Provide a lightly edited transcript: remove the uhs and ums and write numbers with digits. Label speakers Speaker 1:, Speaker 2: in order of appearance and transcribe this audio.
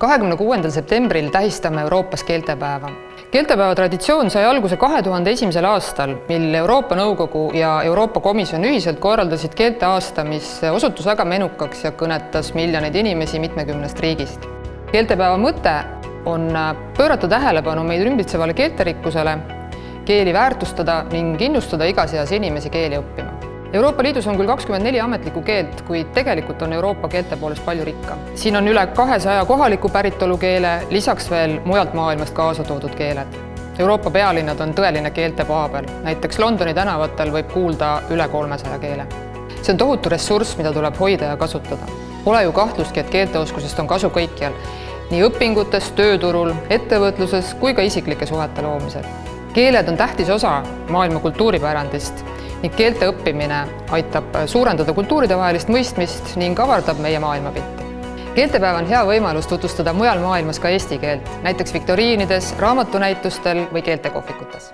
Speaker 1: 26. septembril tähistame Euroopas keeltepäeva. Keeltepäeva traditsioon sai alguse 2001. aastal, mil Euroopa Nõukogu ja Euroopa Komisjon ühiselt korraldasid keelteaasta, mis osutus väga menukaks ja kõnetas miljoneid inimesi mitmekümnest riigist. Keeltepäeva mõte on pöörata tähelepanu meid ümbritsevale keelterikkusele, keeli väärtustada ning innustada igas eas inimesi keeli õppima. Euroopa Liidus on küll 24 ametlikku keelt, kuid tegelikult on Euroopa keelte poolest palju rikkam. Siin on üle 200 kohaliku päritolu keele, lisaks veel mujalt maailmast kaasa toodud keeled. Euroopa pealinnad on tõeline keelte paabel. Näiteks Londoni tänavatel võib kuulda üle 300 keele. See on tohutu ressurss, mida tuleb hoida ja kasutada. Pole ju kahtlustki, et keelteoskusest on kasu kõikjal, nii õpingutes, tööturul, ettevõtluses kui ka isiklike suhete loomisel. Keeled on tähtis osa maailma kultuuripärandist ning keelte õppimine aitab suurendada kultuuride vahelist mõistmist ning avardab meie maailmapilti. Keeltepäev on hea võimalus tutvustada mujal maailmas ka eesti keelt, näiteks viktoriinides, raamatunäitustel või keeltekohvikutes.